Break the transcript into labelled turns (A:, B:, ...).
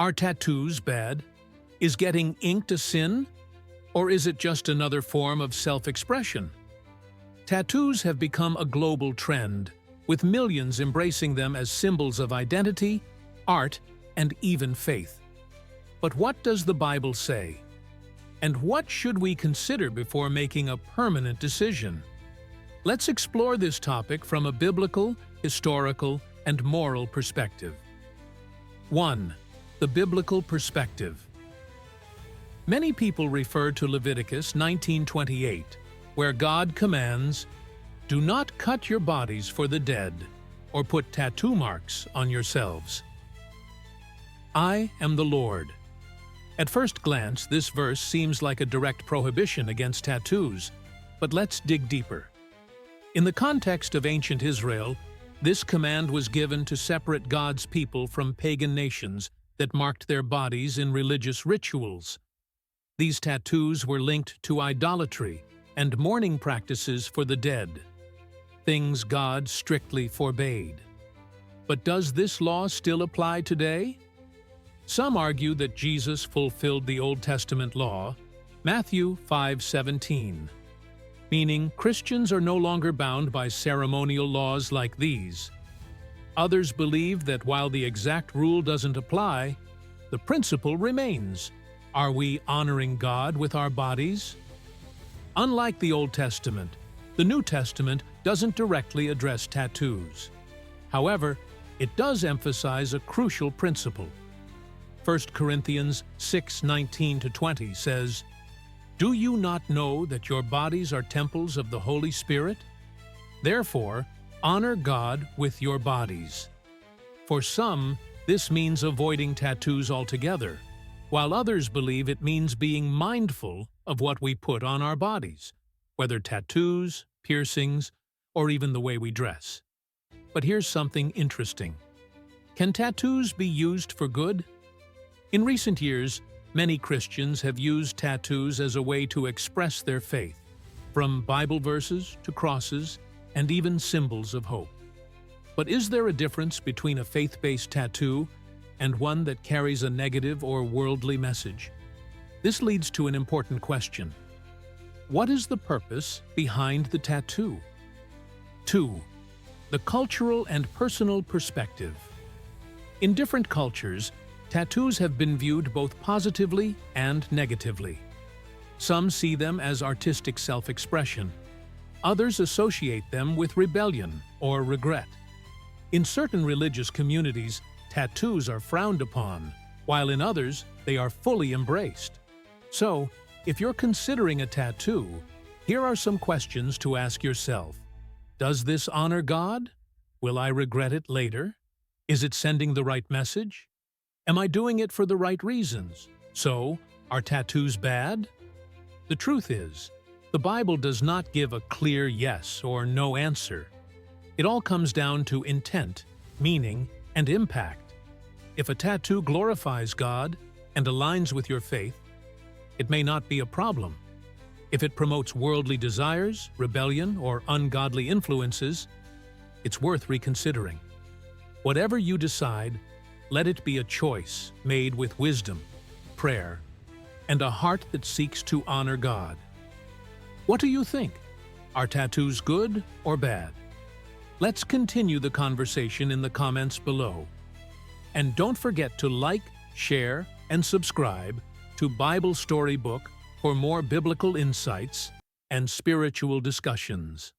A: Are tattoos bad? Is getting inked a sin? Or is it just another form of self-expression? Tattoos have become a global trend, with millions embracing them as symbols of identity, art, and even faith. But what does the Bible say? And what should we consider before making a permanent decision? Let's explore this topic from a biblical, historical, and moral perspective. 1. The biblical perspective. Many people refer to Leviticus 19:28, where God commands, "Do not cut your bodies for the dead, or put tattoo marks on yourselves. I am the Lord." At first glance, this verse seems like a direct prohibition against tattoos, but let's dig deeper. In the context of ancient Israel, this command was given to separate God's people from pagan nations that marked their bodies in religious rituals. These tattoos were linked to idolatry and mourning practices for the dead, things God strictly forbade. But does this law still apply today? Some argue that Jesus fulfilled the Old Testament law, Matthew 5:17, meaning Christians are no longer bound by ceremonial laws like these. Others believe that while the exact rule doesn't apply, the principle remains. Are we honoring God with our bodies? Unlike the Old Testament, the New Testament doesn't directly address tattoos. However, it does emphasize a crucial principle. 1 Corinthians 6:19-20 says, "Do you not know that your bodies are temples of the Holy Spirit? Therefore, honor God with your bodies." For some, this means avoiding tattoos altogether, while others believe it means being mindful of what we put on our bodies, whether tattoos, piercings, or even the way we dress. But here's something interesting. Can tattoos be used for good? In recent years, many Christians have used tattoos as a way to express their faith, from Bible verses to crosses and even symbols of hope. But is there a difference between a faith-based tattoo and one that carries a negative or worldly message? This leads to an important question. What is the purpose behind the tattoo? 2. The cultural and personal perspective. In different cultures, tattoos have been viewed both positively and negatively. Some see them as artistic self-expression. Others associate them with rebellion or regret. In certain religious communities, tattoos are frowned upon, while in others, they are fully embraced. So, if you're considering a tattoo, here are some questions to ask yourself. Does this honor God? Will I regret it later? Is it sending the right message? Am I doing it for the right reasons? So, are tattoos bad? The truth is, the Bible does not give a clear yes or no answer. It all comes down to intent, meaning, and impact. If a tattoo glorifies God and aligns with your faith, it may not be a problem. If it promotes worldly desires, rebellion, or ungodly influences, it's worth reconsidering. Whatever you decide, let it be a choice made with wisdom, prayer, and a heart that seeks to honor God. What do you think? Are tattoos good or bad? Let's continue the conversation in the comments below. And don't forget to like, share, and subscribe to Bible Storybook for more biblical insights and spiritual discussions.